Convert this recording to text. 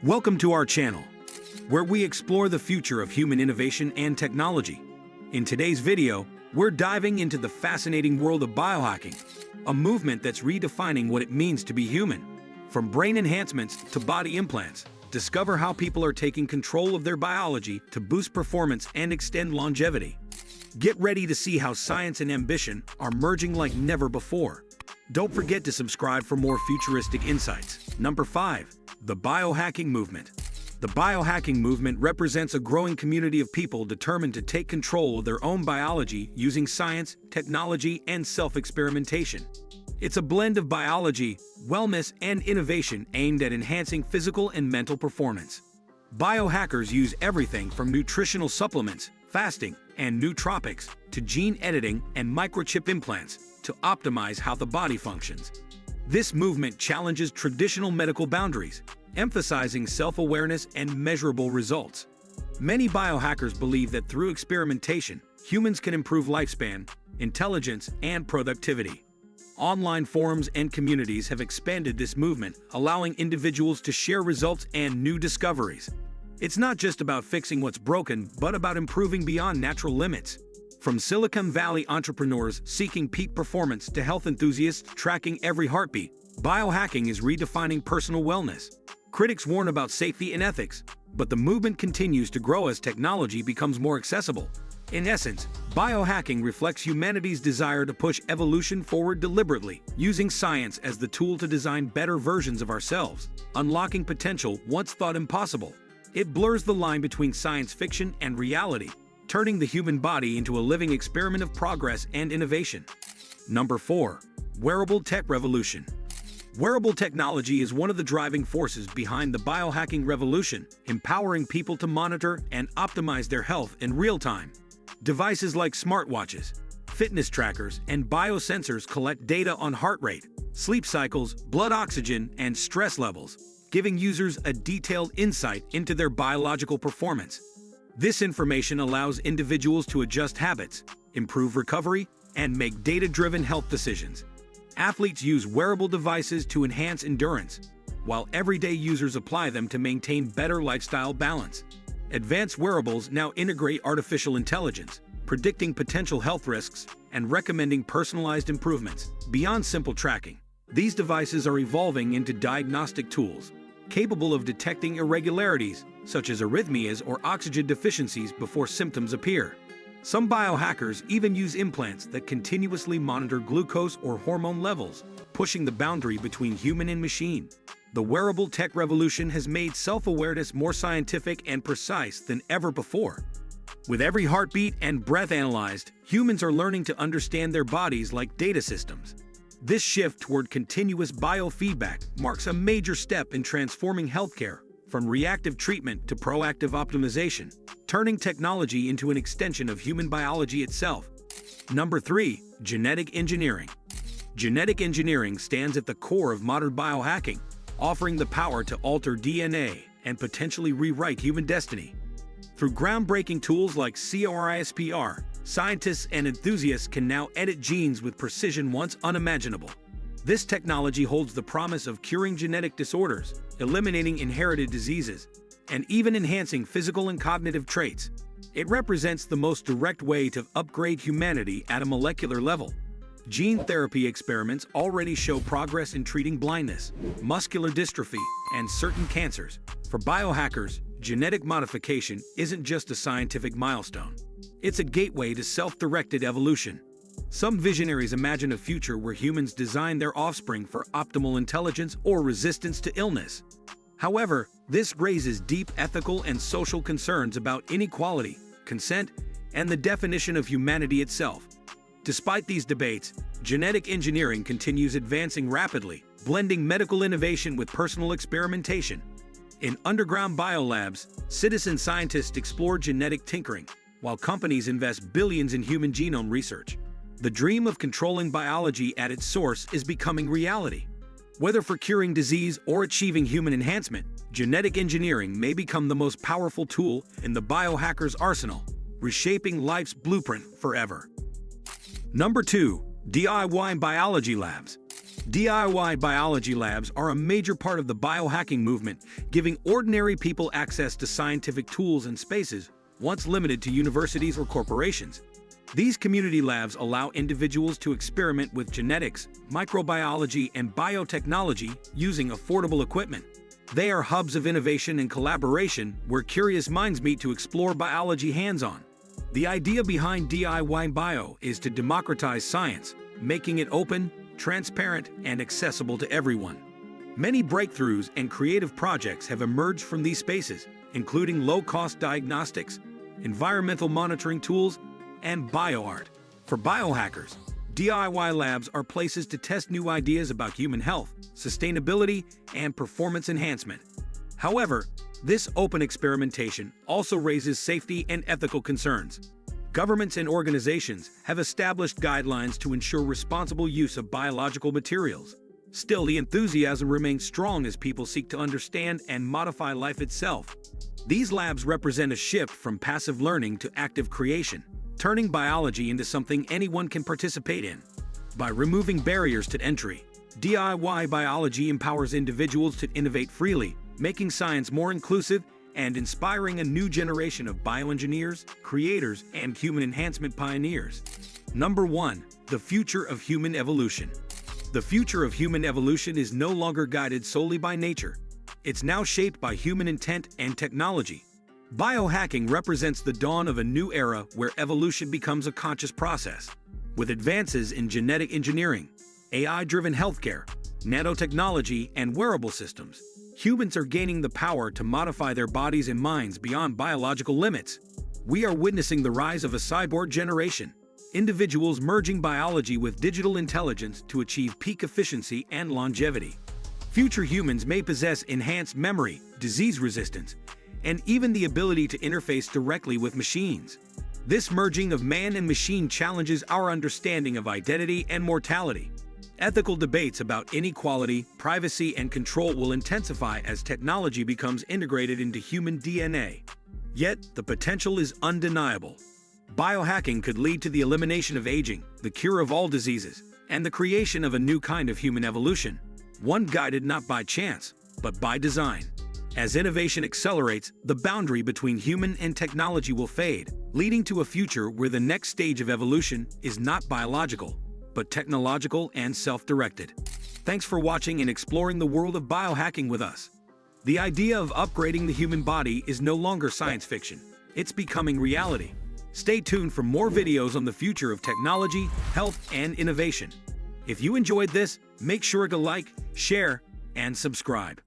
Welcome to our channel, where we explore the future of human innovation and technology. In today's video, we're diving into the fascinating world of biohacking, a movement that's redefining what it means to be human. From brain enhancements to body implants, discover how people are taking control of their biology to boost performance and extend longevity. Get ready to see how science and ambition are merging like never before. Don't forget to subscribe for more futuristic insights. Number 5. The biohacking movement. The biohacking movement represents a growing community of people determined to take control of their own biology using science, technology, and self-experimentation. It's a blend of biology, wellness, and innovation aimed at enhancing physical and mental performance. Biohackers use everything from nutritional supplements, fasting, and nootropics to gene editing and microchip implants to optimize how the body functions. This movement challenges traditional medical boundaries, emphasizing self-awareness and measurable results. Many biohackers believe that through experimentation, humans can improve lifespan, intelligence, and productivity. Online forums and communities have expanded this movement, allowing individuals to share results and new discoveries. It's not just about fixing what's broken, but about improving beyond natural limits. From Silicon Valley entrepreneurs seeking peak performance to health enthusiasts tracking every heartbeat, biohacking is redefining personal wellness. Critics warn about safety and ethics, but the movement continues to grow as technology becomes more accessible. In essence, biohacking reflects humanity's desire to push evolution forward deliberately, using science as the tool to design better versions of ourselves, unlocking potential once thought impossible. It blurs the line between science fiction and reality, turning the human body into a living experiment of progress and innovation. Number 4. Wearable Tech Revolution. Wearable technology is one of the driving forces behind the biohacking revolution, empowering people to monitor and optimize their health in real time. Devices like smartwatches, fitness trackers, and biosensors collect data on heart rate, sleep cycles, blood oxygen, and stress levels, giving users a detailed insight into their biological performance. This information allows individuals to adjust habits, improve recovery, and make data-driven health decisions. Athletes use wearable devices to enhance endurance, while everyday users apply them to maintain better lifestyle balance. Advanced wearables now integrate artificial intelligence, predicting potential health risks and recommending personalized improvements. Beyond simple tracking, these devices are evolving into diagnostic tools, capable of detecting irregularities, such as arrhythmias or oxygen deficiencies before symptoms appear. Some biohackers even use implants that continuously monitor glucose or hormone levels, pushing the boundary between human and machine. The wearable tech revolution has made self-awareness more scientific and precise than ever before. With every heartbeat and breath analyzed, humans are learning to understand their bodies like data systems. This shift toward continuous biofeedback marks a major step in transforming healthcare, from reactive treatment to proactive optimization, turning technology into an extension of human biology itself. Number 3. Genetic engineering. Genetic engineering stands at the core of modern biohacking, offering the power to alter DNA and potentially rewrite human destiny. Through groundbreaking tools like CRISPR, scientists and enthusiasts can now edit genes with precision once unimaginable. This technology holds the promise of curing genetic disorders, eliminating inherited diseases, and even enhancing physical and cognitive traits. It represents the most direct way to upgrade humanity at a molecular level. Gene therapy experiments already show progress in treating blindness, muscular dystrophy, and certain cancers. For biohackers, genetic modification isn't just a scientific milestone. It's a gateway to self-directed evolution. Some visionaries imagine a future where humans design their offspring for optimal intelligence or resistance to illness. However, this raises deep ethical and social concerns about inequality, consent, and the definition of humanity itself. Despite these debates, genetic engineering continues advancing rapidly, blending medical innovation with personal experimentation. In underground biolabs, citizen scientists explore genetic tinkering, while companies invest billions in human genome research. The dream of controlling biology at its source is becoming reality. Whether for curing disease or achieving human enhancement, genetic engineering may become the most powerful tool in the biohacker's arsenal, reshaping life's blueprint forever. Number 2. DIY biology labs. DIY biology labs are a major part of the biohacking movement, giving ordinary people access to scientific tools and spaces once limited to universities or corporations. These community labs allow individuals to experiment with genetics, microbiology, and biotechnology using affordable equipment. They are hubs of innovation and collaboration where curious minds meet to explore biology hands-on. The idea behind DIY Bio is to democratize science, making it open, transparent, and accessible to everyone. Many breakthroughs and creative projects have emerged from these spaces, including low-cost diagnostics, environmental monitoring tools, and bioart. For biohackers, DIY labs are places to test new ideas about human health, sustainability, and performance enhancement. However, this open experimentation also raises safety and ethical concerns. Governments and organizations have established guidelines to ensure responsible use of biological materials. Still, the enthusiasm remains strong as people seek to understand and modify life itself. These labs represent a shift from passive learning to active creation, turning biology into something anyone can participate in. By removing barriers to entry, DIY biology empowers individuals to innovate freely, making science more inclusive and inspiring a new generation of bioengineers, creators, and human enhancement pioneers. Number 1. The future of human evolution. The future of human evolution is no longer guided solely by nature. It's now shaped by human intent and technology. Biohacking represents the dawn of a new era where evolution becomes a conscious process. With advances in genetic engineering, AI-driven healthcare, nanotechnology, and wearable systems, humans are gaining the power to modify their bodies and minds beyond biological limits. We are witnessing the rise of a cyborg generation, individuals merging biology with digital intelligence to achieve peak efficiency and longevity. Future humans may possess enhanced memory, disease resistance, and even the ability to interface directly with machines. This merging of man and machine challenges our understanding of identity and mortality. Ethical debates about inequality, privacy, and control will intensify as technology becomes integrated into human DNA. Yet, the potential is undeniable. Biohacking could lead to the elimination of aging, the cure of all diseases, and the creation of a new kind of human evolution, one guided not by chance, but by design. As innovation accelerates, the boundary between human and technology will fade, leading to a future where the next stage of evolution is not biological, but technological and self-directed. Thanks for watching and exploring the world of biohacking with us. The idea of upgrading the human body is no longer science fiction. It's becoming reality. Stay tuned for more videos on the future of technology, health, and innovation. If you enjoyed this, make sure to like, share, and subscribe.